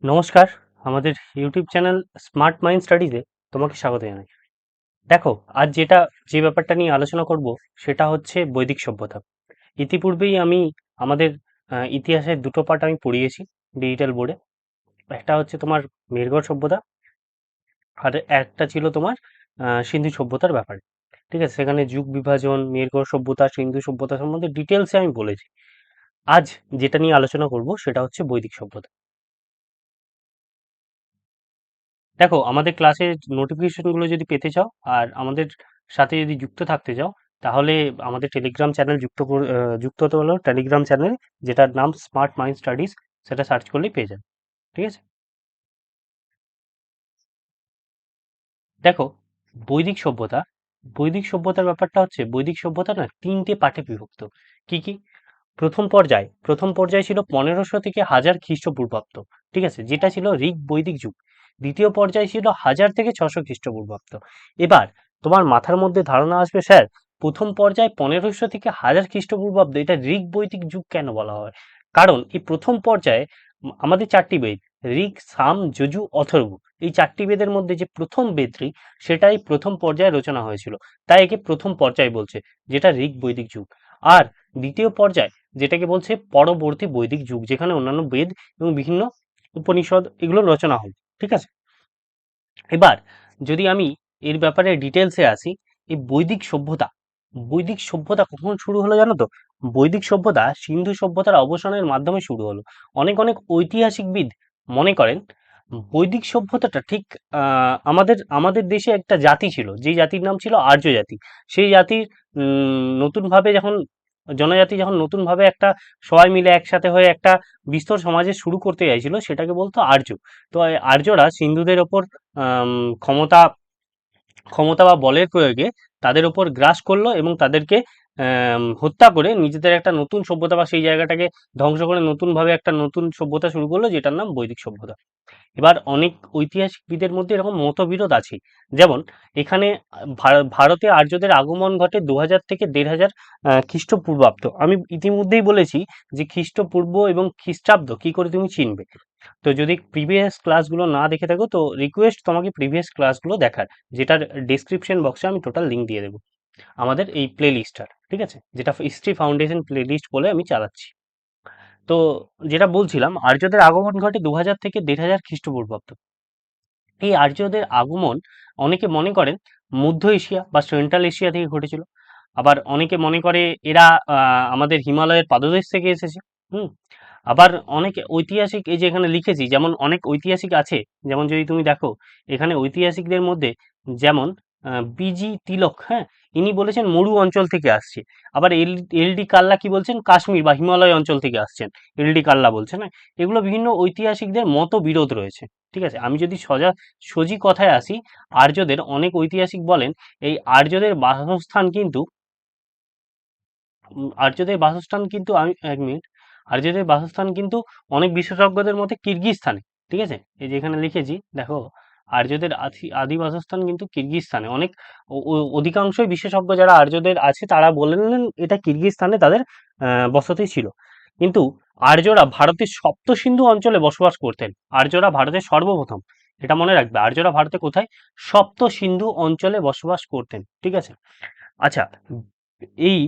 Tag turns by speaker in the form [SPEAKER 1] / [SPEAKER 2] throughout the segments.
[SPEAKER 1] নমস্কার, আমাদের YouTube channel smart mind স্টাডিজে তোমাকে স্বাগত জানাই। দেখো, আজ যে ব্যাপারটা নিয়ে আলোচনা করব সেটা হচ্ছে বৈদিক সভ্যতা। ইতিপূর্বেই আমি আমাদের ইতিহাসের দুটো পার্ট আমি পড়িয়েছি ডিজিটাল বোর্ডে। একটা হচ্ছে তোমার মেহেরগড় সভ্যতা, আর একটা ছিল তোমার সিন্ধু সভ্যতার ব্যাপারে। ঠিক আছে, সেখানে যুগ বিভাজন, মেহেরগড় সভ্যতা, সিন্ধু সভ্যতা সম্বন্ধে ডিটেলসে আমি বলেছি। আজ যেটা নিয়ে আলোচনা করব সেটা হচ্ছে বৈদিক সভ্যতা। দেখো, আমাদের ক্লাসের নোটিফিকেশনগুলো যদি পেতে চাও আর আমাদের সাথে যদি যুক্ত থাকতে চাও, তাহলে আমাদের টেলিগ্রাম চ্যানেল যুক্ত হতে হলো টেলিগ্রাম চ্যানেল, যেটার নাম স্মার্ট মাইন্ড স্টাডিজ। সেটা সার্চ করলেই পেয়ে যাবে। ঠিক আছে। দেখো, বৈদিক সভ্যতা বৈদিক সভ্যতার ব্যাপারটা হচ্ছে, বৈদিক সভ্যতা না তিনটে পার্টে বিভক্ত। কি কি? প্রথম পর্যায় ছিল 1500 থেকে 1000 খ্রিস্টপূর্বাব্দ। ঠিক আছে, যেটা ছিল ঋগ বৈদিক যুগ। দ্বিতীয় পর্যায় ছিল 1000 থেকে 600 খ্রিস্টপূর্বাব্দ। এবার তোমার মাথার মধ্যে ধারণা আসবে, স্যার প্রথম পর্যায় 1500 থেকে 1000 খ্রিস্টপূর্বাব্দ, এটা ঋগ বৈদিক যুগ কেন বলা হয়? কারণ এই প্রথম পর্যায়ে আমাদের চারটি বেদ, ঋগ, সাম, যজু, অথর্ব, এই চারটি বেদের মধ্যে যে প্রথম বেদটি, সেটাই প্রথম পর্যায়ে রচনা হয়েছিল। তাই একে প্রথম পর্যায় বলছে, যেটা ঋগ বৈদিক যুগ। আর দ্বিতীয় পর্যায় যেটাকে বলছে পরবর্তী বৈদিক যুগ, যেখানে অন্যান্য বেদ এবং বিভিন্ন উপনিষদ এগুলো রচনা হয়। ঠিক আছে। এবার যদি আমি এর ব্যাপারে ডিটেলসে আসি, এই বৈদিক সভ্যতা কখন শুরু হলো জানো তো? বৈদিক সভ্যতা সিন্ধু সভ্যতার অবসানের মাধ্যমে শুরু হলো। অনেক অনেক ঐতিহাসিকবিদ মনে করেন বৈদিক সভ্যতাটা ঠিক আমাদের আমাদের দেশে একটা জাতি ছিল, যেই জাতির নাম ছিল আর্য জাতি। সেই জাতির নতুনভাবে যখন জনজাতি যখন নতুনভাবে একটা সবাই মিলে একসাথে হয়ে একটা বিস্তর সমাজে শুরু করতে চাইছিল, সেটাকে বলতো আর্য। তো এই আর্যরা সিন্ধুদের ওপর আম, ক্ষমতা ক্ষমতা বা বলের প্রয়োগে তাদের উপর গ্রাস করলো এবং তাদেরকে হত্যা করে নিজেদের একটা নতুন সভ্যতা বা সেই জায়গাটাকে ধ্বংস করে নতুনভাবে একটা নতুন সভ্যতা শুরু করলো, যেটার নাম বৈদিক সভ্যতা। এবার অনেক ঐতিহাসিকবিদের মধ্যে এরকম মতবিরোধ আছে। যেমন এখানে ভারতে আর্যদের আগমন ঘটে 2000 থেকে 1500 খ্রিস্টপূর্বাব্দ। আমি ইতিমধ্যেই বলেছি যে খ্রিস্টপূর্ব এবং খ্রিস্টাব্দ কি করে তুমি চিনবে। তো যদি প্রিভিয়াস ক্লাসগুলো না দেখে থাকো, তো রিকোয়েস্ট তোমাকে প্রিভিয়াস ক্লাসগুলো দেখার, যেটার ডেসক্রিপশন বক্সে আমি টোটাল লিঙ্ক দিয়ে দেবো আমাদের এই প্লে লিস্টটার। ঠিক আছে, যেটা হিস্ট্রি ফাউন্ডেশন প্লে লিস্ট বলে আমি চালাচ্ছি। তো যেটা বলছিলাম, আর্যদের আগমন ঘটে 2000 থেকে 1500 খ্রিস্টপূর্বাব্দ। এই আর্যদের আগমন অনেকে মনে করেন মধ্য এশিয়া বা সেন্ট্রাল এশিয়া থেকে ঘটেছিল। আবার অনেকে মনে করে এরা আমাদের হিমালয়ের পাদদেশ থেকে এসেছে। হুম। আবার অনেক ঐতিহাসিক, এই যে এখানে লিখেছি, যেমন অনেক ঐতিহাসিক আছে, যেমন যদি তুমি দেখো এখানে ঐতিহাসিকদের মধ্যে, যেমন বিজি তিলক, হ্যাঁ, ইনি বলেছেন মরু অঞ্চল থেকে আসছে। আবার এলডি কাল্লা কি বলছেন, কাশ্মীর বা হিমালয় অঞ্চল থেকে আসছেন, এলডি কাল্লা বলছেন। হ্যাঁ, এগুলো বিভিন্ন ঐতিহাসিকদের মতবিরোধ রয়েছে। ঠিক আছে, আমি যদি সোজি কথায় আসি, আর্যদের অনেক ঐতিহাসিক বলেন এই আর্যদের বাসস্থান কিন্তু আমি এক মিনিট, আর্যদের বাসস্থান কিন্তু অনেক বিশেষজ্ঞদের মতে কিরগিজস্তানে। ঠিক আছে, এই যে এখানে লিখেছি দেখো, আর্যদের আদি বাসস্থান কিন্তু কিরগিজস্তানে। অনেক অধিকাংশই বিশেষজ্ঞ যারা আর্যদের আছে তারা বললেন এটা কিরগিজস্তানে তাদের বসতি ছিল। কিন্তু আর্যরা ভারতের সপ্ত সিন্ধু অঞ্চলে বসবাস করতেন। আর্যরা ভারতের সর্বপ্রথম, এটা মনে রাখবে, আর্যরা ভারতে কোথায়? সপ্ত সিন্ধু অঞ্চলে বসবাস করতেন। ঠিক আছে। আচ্ছা, এই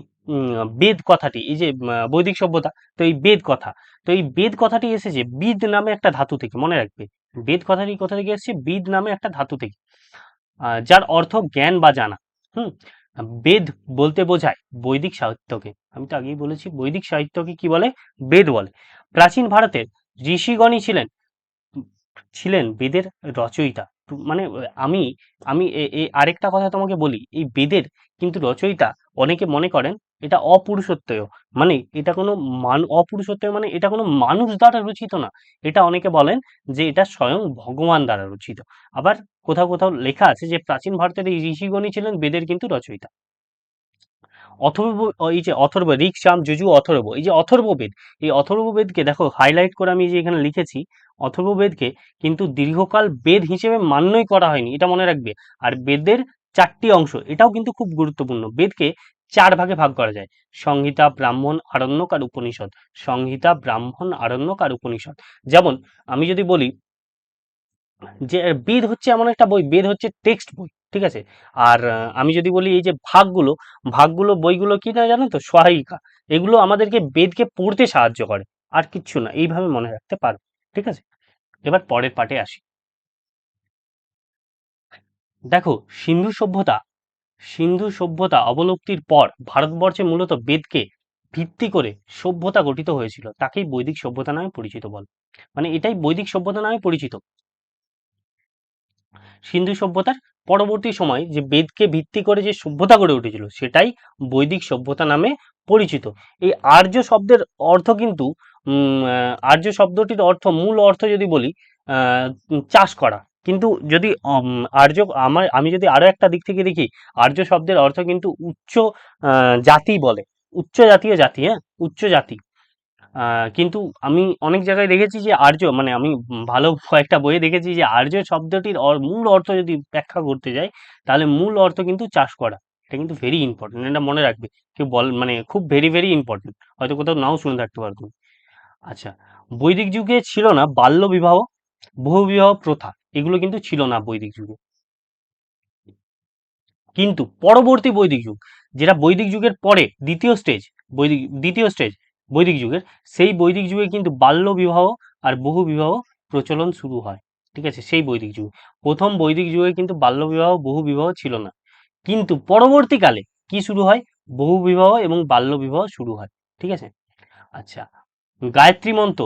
[SPEAKER 1] বেদ কথাটি, এই যে বৈদিক সভ্যতা, তো এই বেদ কথাটি এসেছে বিদ নামে একটা ধাতু থেকে, মনে রাখবে। বেদ কথাটি কোথা থেকে এসেছে? বিদ নামে একটা ধাতু থেকে, যার অর্থ জ্ঞান বা জানা। হুম। বেদ বলতে বোঝায় বৈদিক সাহিত্যকে। আমি তো আগেই বলেছি বৈদিক সাহিত্যকে কি বলে? বেদ বলে। প্রাচীন ভারতের ঋষিগণই ছিলেন বেদের রচয়িতা। মানে আমি আমি আরেকটা কথা তোমাকে বলি, এই বেদের কিন্তু রচয়িতা অনেকে মনে করেন এটা অপুরুষোত্তম, মানে এটা কোনো অপুরুষোত্তম মানে এটা কোনো মানুষ দ্বারা রচিত না। এটা অনেকে বলেন যে এটা স্বয়ং ভগবান দ্বারা রচিত। আবার কোথাও কোথাও লেখা আছে যে প্রাচীন ভারতের এই ঋষিগণই ছিলেন বেদের কিন্তু রচয়িতা। অথর্ব, এই যে অথর্ব, ঋক, সাম, যজু, অথর্ব, এই যে অথর্ববেদ, এই অথর্ববেদকে দেখো হাইলাইট করে আমি যে এখানে লিখেছি, অথর্ববেদকে কিন্তু দীর্ঘকাল বেদ হিসেবে মান্যই করা হয়নি, এটা মনে রাখবে। আর বেদের চারটি অংশ, এটাও কিন্তু খুব গুরুত্বপূর্ণ, বেদকে চার ভাগে ভাগ করা যায়: সংহিতা, ব্রাহ্মণ, আরণ্যক আর উপনিষদ। সংহিতা, ব্রাহ্মণ, আরণ্যক আর উপনিষদ। যেমন আমি যদি বলি যে বেদ হচ্ছে এমন একটা বই, বেদ হচ্ছে টেক্সট বই, ঠিক আছে। আর আমি যদি বলি এই যে ভাগগুলো বইগুলো কি না জানো তো, সহায়িকা। এগুলো আমাদেরকে বেদকে পড়তে সাহায্য করে, আর কিচ্ছু না। এইভাবে মনে রাখতে পারবে, ঠিক আছে। এবার পরের পার্টে আসি। দেখো, সিন্ধু সভ্যতা অবলুপ্তির পর ভারতবর্ষে মূলত বেদকে ভিত্তি করে সভ্যতা গঠিত হয়েছিল, তাকেই বৈদিক সভ্যতা নামে পরিচিত বল। মানে এটাই বৈদিক সভ্যতা নামে পরিচিত। সিন্ধু সভ্যতার পরবর্তী সময় যে বেদকে ভিত্তি করে যে সভ্যতা গড়ে উঠেছিল, সেটাই বৈদিক সভ্যতা নামে পরিচিত। এই আর্য শব্দের অর্থ কিন্তু আর্য শব্দটির অর্থ, মূল অর্থ যদি বলি, চাষ করা। কিন্তু যদি আর্য, আমি যদি আরো একটা দিক থেকে দেখি, আর্য শব্দের অর্থ কিন্তু উচ্চ জাতি বলে, উচ্চ জাতীয় জাতি, হ্যাঁ, উচ্চ জাতি। কিন্তু আমি অনেক জায়গায় দেখেছি যে আর্য, মানে আমি ভালো কয়েকটা বইয়ে দেখেছি যে আর্য শব্দটির মূল অর্থ যদি ব্যাখ্যা করতে যাই, তাহলে মূল অর্থ কিন্তু চাষ করা। এটা কিন্তু ভেরি ইম্পর্টেন্ট, এটা মনে রাখবে। কেউ বল, মানে খুব ভেরি ভেরি ইম্পর্টেন্ট, হয়তো কোথাও নাও শুনে থাকতে পারো তুমি। আচ্ছা, বৈদিক যুগে ছিল না বাল্য বিবাহ, বহু বিবাহ প্রথা, এগুলো কিন্তু ছিল না বৈদিক যুগে। কিন্তু পরবর্তী বৈদিক যুগ, যেটা বৈদিক যুগের পরে দ্বিতীয় স্টেজ বৈদিক যুগের, সেই বৈদিক যুগে কিন্তু বাল্য বিবাহ আর বহু বিবাহ প্রচলন শুরু হয়, ঠিক আছে। সেই বৈদিক যুগে, প্রথম বৈদিক যুগে কিন্তু বাল্য বিবাহ বহু বিবাহ ছিল না, কিন্তু পরবর্তীকালে কি শুরু হয়, বহু বিবাহ এবং বাল্য বিবাহ শুরু হয়, ঠিক আছে। আচ্ছা, গায়ত্রী মন্ত্র,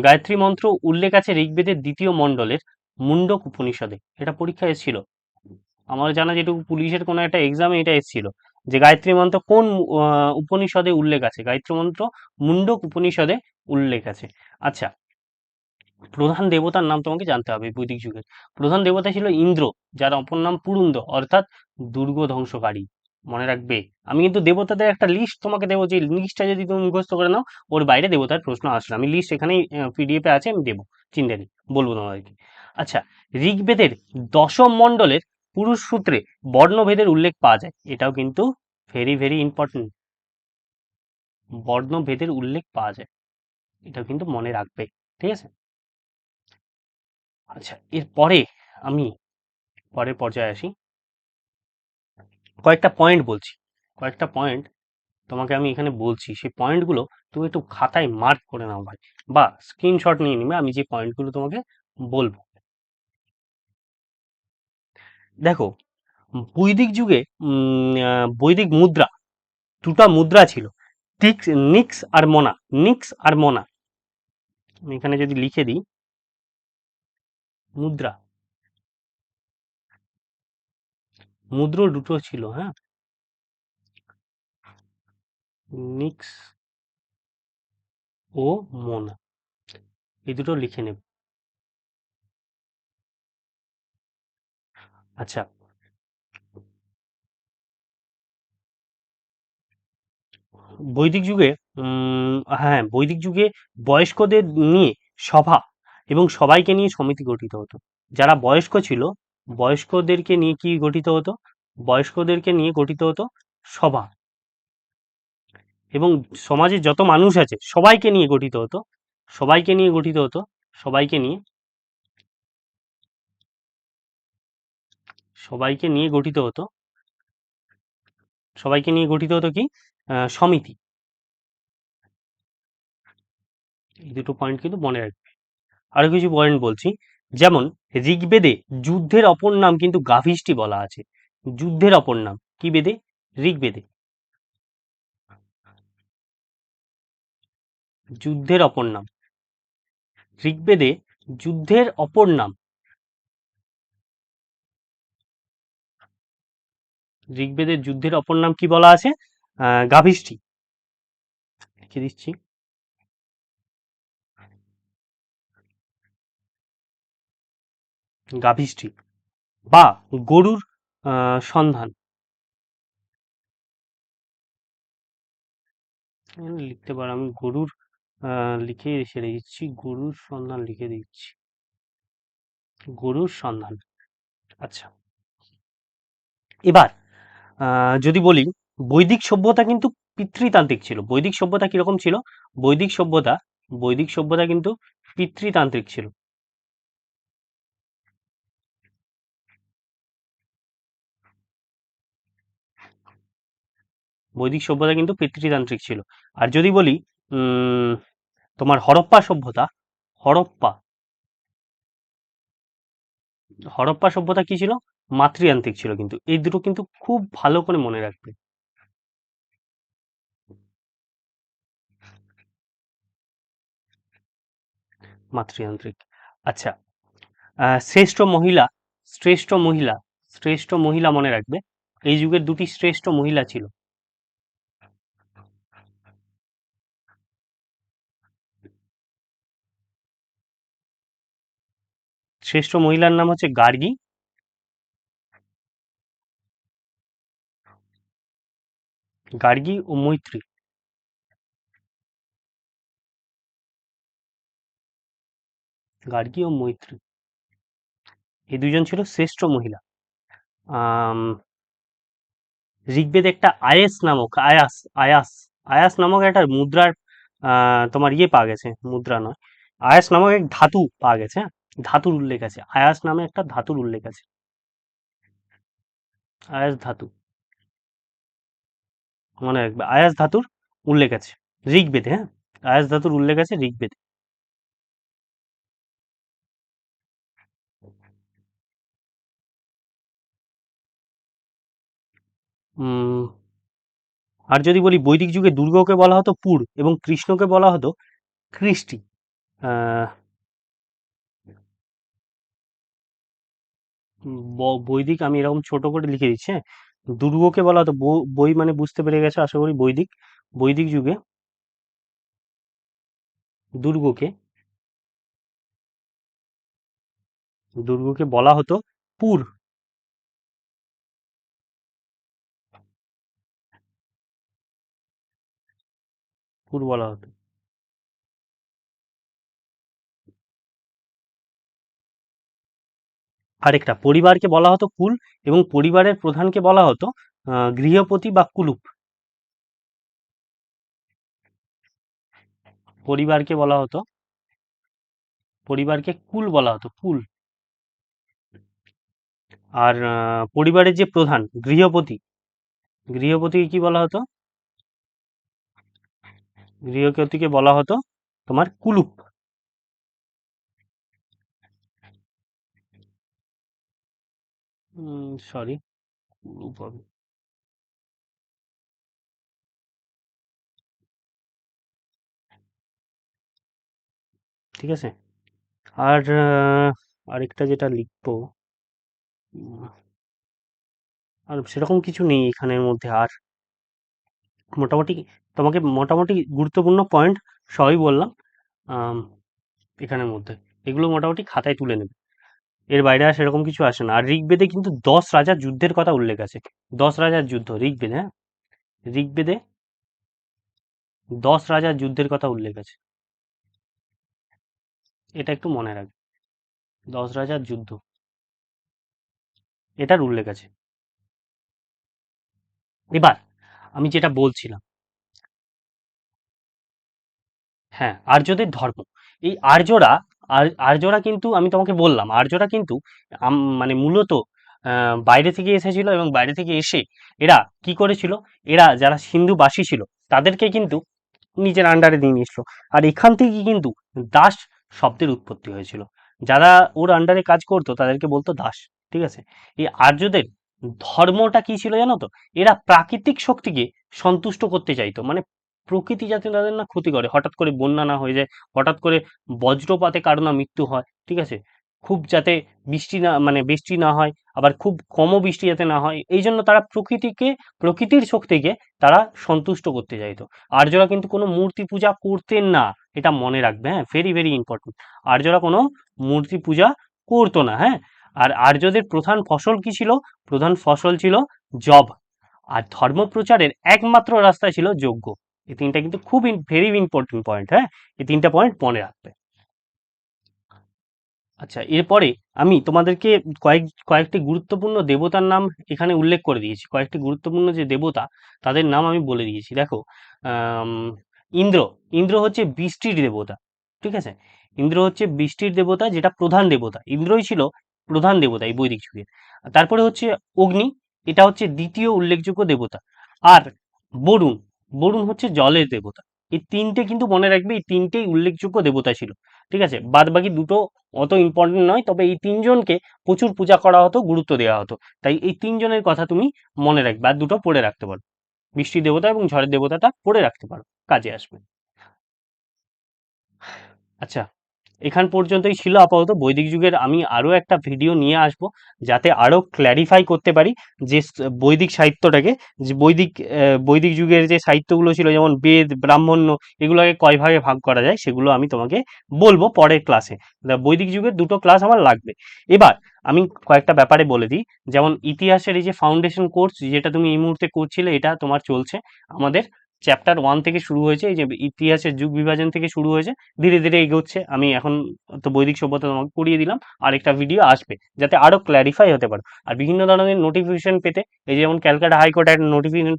[SPEAKER 1] গায়ত্রী মন্ত্র উল্লেখ আছে ঋগ্বেদের দ্বিতীয় মণ্ডলের মুন্ডক উপনিষদে। এটা পরীক্ষায় এসেছিল, আমার জানা যেটুকু, পুলিশের কোনো একটা এক্সামে এটা এসেছিল, যে গায়ত্রী মন্ত্র কোন উপনিষদে উল্লেখ আছে। গায়ত্রী মন্ত্র মুন্ডক উপনিষদে উল্লেখ আছে। আচ্ছা, প্রধান দেবতার নাম তোমাকে জানতে হবে। বৈদিক যুগের প্রধান দেবতা ছিল ইন্দ্র, যার অপর নাম পুরুন্দ, অর্থাৎ দুর্গ ধ্বংসকারী। মনে রাখবে, আমি কিন্তু দেবতাদের একটা লিস্ট তোমাকে দেবো, যে লিস্টটা যদি তুমি মুখস্থ করে নাও, ওর বাইরে দেবতার প্রশ্ন আসে না। আমি লিস্ট এখানেই পিডিএফ এ আছে, আমি দেবো, চিন্তা নেই, বলবো তোমাদেরকে। আচ্ছা, ঋগ্বেদের দশম মণ্ডলের পুরুষ সূত্রে বর্ণভেদের উল্লেখ পাওয়া যায়, এটাও কিন্তু ভেরি ভেরি ইম্পর্টেন্ট। বর্ণভেদের উল্লেখ পাওয়া যায়, এটাও কিন্তু মনে রাখবে, ঠিক আছে। আচ্ছা, এরপরে আমি পরের পর্যায়ে আসি। কয়েকটা পয়েন্ট বলছি, কয়েকটা পয়েন্ট তোমাকে আমি এখানে বলছি, সেই পয়েন্টগুলো তুমি একটু খাতায় মার্ক করে নাও ভাই, বা স্ক্রিনশট নিয়ে নিবে, আমি যে পয়েন্টগুলো তোমাকে বলবো। দেখো, বৈদিক যুগে বৈদিক মুদ্রা, দুটা মুদ্রা ছিল, নিক্স আর মনা। নিক্স আর মনা, আমি এখানে যদি লিখে দিই, মুদ্রা, মুদ্রা দুটো ছিল, হ্যাঁ, নিক্স ও মোনা, এই দুটো লিখে নেব। আচ্ছা, বৈদিক যুগে, হ্যাঁ, বৈদিক যুগে বয়স্কদের নিয়ে সভা এবং সবাইকে নিয়ে সমিতি গঠিত হতো। যারা বয়স্ক ছিল, বয়স্কদেরকে নিয়ে কি গঠিত হতো, বয়স্কদেরকে নিয়ে গঠিত হতো সভা, এবং সমাজে যত মানুষ আছে সবাইকে নিয়ে গঠিত হতো, সবাইকে নিয়ে গঠিত হতো, সবাইকে নিয়ে, সবাইকে নিয়ে গঠিত হতো, সবাইকে নিয়ে গঠিত হতো কি, সমিতি। এই দুটো পয়েন্ট কিন্তু মনে রাখবে। আরো কিছু পয়েন্ট বলছি, যেমন ঋগ্বেদে যুদ্ধের অপর নাম কিন্তু গাভিষ্টি বলা আছে। যুদ্ধের অপর নাম কি বেদে, ঋগ্বেদে, যুদ্ধের অপর নাম, ঋগ্বেদে যুদ্ধের অপর নাম, ঋগ্বেদের যুদ্ধের অপর নাম কি বলা আছে, গাভিষ্টি, লিখে দিচ্ছি। গাভিষ্টি বা গরুর সন্ধান, লিখতে পারো, আমি গরুর লিখে ছেড়ে দিচ্ছি, গরুর সন্ধান লিখে দিচ্ছি, গরুর সন্ধান। আচ্ছা, এবার যদি বলি বৈদিক সভ্যতা কিন্তু পিতৃতান্ত্রিক ছিল। বৈদিক সভ্যতা কিরকম ছিল? বৈদিক সভ্যতা বৈদিক সভ্যতা কিন্তু পিতৃতান্ত্রিক ছিল। বৈদিক সভ্যতা কিন্তু পিতৃতান্ত্রিক ছিল। আর যদি বলি তোমার হরপ্পা সভ্যতা, হরপ্পা হরপ্পা সভ্যতা কি ছিল? মাতৃতান্ত্রিক ছিল। কিন্তু এই দুটো কিন্তু খুব ভালো করে মনে রাখবে। মাতৃতান্ত্রিক। আচ্ছা, শ্রেষ্ঠ মহিলা, শ্রেষ্ঠ মহিলা, শ্রেষ্ঠ মহিলা মনে রাখবে। এই যুগের দুটি শ্রেষ্ঠ মহিলা ছিল। শ্রেষ্ঠ মহিলার নাম হচ্ছে গার্গী, গার্গী ও মৈত্রী। গার্গী ও মৈত্রী এই দুজন ছিল শ্রেষ্ঠ মহিলা। আম, ঋগ্বেদে একটা আয়াস আয়াস নামক একটা মুদ্রার তোমার ইয়ে পাওয়া গেছে, মুদ্রা নয়, আয়াস নামক এক ধাতু পাওয়া গেছে। হ্যাঁ, ধাতুর উল্লেখ আছে, আয়াস নামে একটা ধাতুর উল্লেখ আছে। আয়াস ধাতু মনে রাখবে, আয়াস ধাতুর উল্লেখ আছে ঋগ্বেদে। হ্যাঁ, আয়াস ধাতুর উল্লেখ আছে ঋগ্বেদে। উম, আর যদি বলি বৈদিক যুগে দুর্গাকে বলা হতো পুর এবং কৃষ্ণকে বলা হতো কৃষ্টি। আহ, বৈদিক আমি এরকম ছোট করে লিখে দিচ্ছি। হ্যাঁ, দুর্গকে বলা হতো, বই মানে বুঝতে পেরে গেছে আশা করি। বৈদিক বৈদিক যুগে দুর্গকে দুর্গকে বলা হতো পুর। পুর বলা হতো। আরেকটা, পরিবারকে বলা হতো কুল এবং পরিবারের প্রধানকে বলা হতো গৃহপতি বা কুলুপ। পরিবারকে বলা হতো, পরিবারকে কুল বলা হতো, কুল। আর পরিবারের যে প্রধান গৃহপতি, গৃহপতিকে কি বলা হতো? গৃহপতিকে বলা হতো তোমার কুলুপ। সরি, কুলুপ হবে। ঠিক আছে। আর আরেকটা যেটা লিখবো, উম, আর সেরকম কিছু নেই এখানের মধ্যে। আর মোটামুটি তোমাকে মোটামুটি গুরুত্বপূর্ণ পয়েন্ট সবই বললাম আম, এখানের মধ্যে। এগুলো মোটামুটি খাতায় তুলে নেবে, এর বাইরে আর সেরকম কিছু আসে না। আর ঋগ্বেদে কিন্তু 10 রাজার যুদ্ধের কথা উল্লেখ আছে। 10 রাজার যুদ্ধ ঋগ্বেদে। হ্যাঁ, ঋগ্বেদে 10 রাজার যুদ্ধের কথা উল্লেখ আছে। এটা একটু মনে রাখবে, 10 রাজার যুদ্ধ এটার উল্লেখ আছে। এবার আমি যেটা বলছিলাম, হ্যাঁ, আর্যদের ধর্ম। এই আর্যরা কিন্তু আমি তোমাকে বললাম, আর্যরা কিন্তু মানে মূলত বাইরে থেকে এসেছিল এবং বাইরে থেকে এসে এরা কি করেছিল, এরা যারা সিন্ধুবাসী ছিল তাদেরকে কিন্তু নিজের আন্ডারে নিয়ে নিয়েছিল। আর এখান থেকে কিন্তু দাস শব্দের উৎপত্তি হয়েছিল। যারা ওর আন্ডারে কাজ করতো তাদেরকে বলতো দাস। ঠিক আছে। এই আর্যদের ধর্মটা কি ছিল জানো তো? এরা প্রাকৃতিক শক্তিকে সন্তুষ্ট করতে চাইতো, মানে প্রকৃতি যাতে তাদের না ক্ষতি করে, হঠাৎ করে বন্যা না হয়ে যায়, হঠাৎ করে বজ্রপাতে কারো না মৃত্যু হয়। ঠিক আছে, খুব যাতে বৃষ্টি না, মানে বৃষ্টি না হয়, আবার খুব কমও বৃষ্টি যাতে না হয়, এই জন্য তারা প্রকৃতির শক্তিকে তারা সন্তুষ্ট করতে চাইতো। আর্যরা কিন্তু কোনো মূর্তি পূজা করতেন না, এটা মনে রাখবে। হ্যাঁ, ভেরি ভেরি ইম্পর্টেন্ট। আর্যরা কোনো মূর্তি পূজা করতো না। হ্যাঁ, আর আর্যদের প্রধান ফসল কি ছিল? প্রধান ফসল ছিল জব। আর ধর্ম প্রচারের একমাত্র রাস্তা ছিল যজ্ঞ। এই তিনটা কিন্তু খুব ভেরি ইম্পর্টেন্ট পয়েন্ট। হ্যাঁ, এই তিনটা পয়েন্ট মনে রাখবে। আচ্ছা, এরপরে আমি তোমাদেরকে কয়েকটি গুরুত্বপূর্ণ দেবতার নাম এখানে উল্লেখ করে দিয়েছি। কয়েকটি গুরুত্বপূর্ণ যে দেবতা তাদের নাম আমি বলে দিয়েছি। দেখো, আম, ইন্দ্র। ইন্দ্র হচ্ছে বৃষ্টির দেবতা, ঠিক আছে? ইন্দ্র হচ্ছে বৃষ্টির দেবতা, যেটা প্রধান দেবতা। ইন্দ্রই ছিল প্রধান দেবতা এই বৈদিক যুগে। তারপরে হচ্ছে অগ্নি, এটা হচ্ছে দ্বিতীয় উল্লেখযোগ্য দেবতা। আর বরুণ, বরুণ হচ্ছে জলের দেবতা। এই তিনটে কিন্তু মনে রাখবে, এই তিনটেই উল্লেখযোগ্য দেবতা ছিল, ঠিক আছে? বাদ বাকি দুটো অত ইম্পর্টেন্ট নয়, তবে এই তিনজনকে প্রচুর পূজা করা হতো, গুরুত্ব দেওয়া হতো। তাই এই তিনজনের কথা তুমি মনে রাখবে, আর দুটো পড়ে রাখতে পারো। বৃষ্টি দেবতা এবং ঝড়ের দেবতাটা পড়ে রাখতে পারো, কাজে আসবে। আচ্ছা, এখান পর্যন্তই ছিল আপাতত বৈদিক যুগের। আমি আরও একটা ভিডিও নিয়ে আসব, যাতে আরও ক্ল্যারিফাই করতে পারি যে বৈদিক সাহিত্যটাকে, যে বৈদিক যুগের যে সাহিত্যগুলো ছিল, যেমন বেদ, ব্রাহ্মণ্য, এগুলোকে কয় ভাগে ভাগ করা যায় সেগুলো আমি তোমাকে বলবো পরের ক্লাসে। বৈদিক যুগের দুটো ক্লাস আমার লাগবে। এবার আমি কয়েকটা ব্যাপারে বলে দিই, যেমন ইতিহাসের এই যে ফাউন্ডেশন কোর্স, যেটা তুমি এই মুহূর্তে করছিলে, এটা তোমার চলছে। আমাদের চ্যাপ্টার 1 থেকে শুরু হয়েছে, এই যে ইতিহাসের যুগ বিভাজন থেকে শুরু হয়েছে, ধীরে ধীরে এগোচ্ছে। আমি এখন তো বৈদিক সভ্যতা তোমাকে করিয়ে দিলাম, আরেকটা ভিডিও আসবে যাতে আরো ক্ল্যারিফাই হতে পারো। আর বিভিন্ন ধরনের নোটিফিকেশন পেতে, এই যেমন ক্যালকাটা হাইকোর্টে একটা নোটিফিকেশন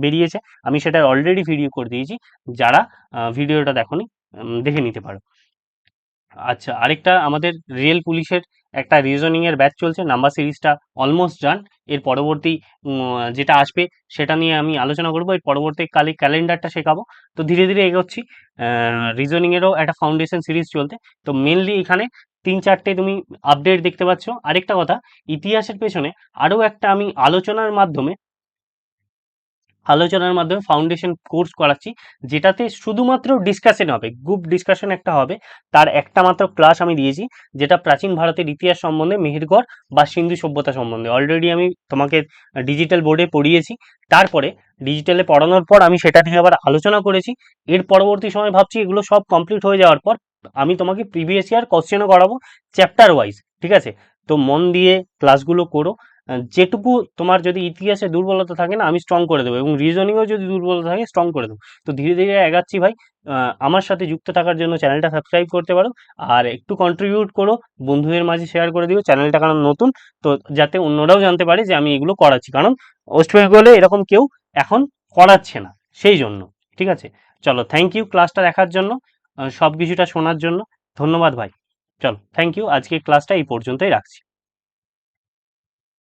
[SPEAKER 1] বেরিয়েছে, আমি সেটা অলরেডি ভিডিও করে দিয়েছি। যারা ভিডিওটা দেখোনি, দেখে নিতে পারো। আচ্ছা, আরেকটা আমাদের রিয়েল পুলিশের একটা রিজনিং এর ব্যাচ চলছে, নাম্বার সিরিজটা অলমোস্ট ডান। এর পরবর্তী যেটা আসবে সেটা নিয়ে আমি আলোচনা করবো। এর পরবর্তী কালে ক্যালেন্ডারটা শেখাবো। তো ধীরে ধীরে এগোচ্ছি। রিজনিং এরও একটা ফাউন্ডেশন সিরিজ চলতে। তো মেনলি এখানে 3-4টে তুমি আপডেট দেখতে পাচ্ছ। আরেকটা কথা, ইতিহাসের পেছনে আরও একটা আমি আলোচনার মাধ্যমে ফাউন্ডেশন কোর্স করাচ্ছি, যেটাতে শুধুমাত্র ডিসকাশন হবে, গ্রুপ ডিসকাশন একটা হবে। তার একটা মাত্র ক্লাস আমি দিয়েছি, যেটা প্রাচীন ভারতের ইতিহাস সম্বন্ধে, মেহেরগড় বা সিন্ধু সভ্যতা সম্বন্ধে। অলরেডি আমি তোমাকে ডিজিটাল বোর্ডে পড়িয়েছি। তারপরে ডিজিটালে পড়ানোর পর আমি সেটা নিয়ে আবার আলোচনা করেছি। এর পরবর্তী সময় ভাবছি এগুলো সব কমপ্লিট হয়ে যাওয়ার পর আমি তোমাকে প্রিভিয়াস ইয়ার কোশ্চেনও করাবো, চ্যাপ্টার ওয়াইজ, ঠিক আছে? তো মন দিয়ে ক্লাসগুলো করো। যেটুকু তোমার যদি ইতিহাসে দুর্বলতা থাকে না, আমি স্ট্রং করে দেবো, এবং রিজনিংয়েও যদি দুর্বলতা থাকে স্ট্রং করে দেবো। তো ধীরে ধীরে এগাচ্ছি ভাই। আমার সাথে যুক্ত থাকার জন্য চ্যানেলটা সাবস্ক্রাইব করতে পারো, আর একটু কন্ট্রিবিউট করো, বন্ধুদের মাঝে শেয়ার করে দিও চ্যানেলটা, কারণ নতুন তো, যাতে অন্যরাও জানতে পারে যে আমি এগুলো করাচ্ছি, কারণ ওয়েস্ট বেঙ্গলে এরকম কেউ এখন করাচ্ছে না, সেই জন্য। ঠিক আছে, চলো, থ্যাংক ইউ ক্লাসটা দেখার জন্য, সব কিছুটা শোনার জন্য। ধন্যবাদ ভাই। চলো, থ্যাংক ইউ। আজকে ক্লাসটা এই পর্যন্তই রাখছি।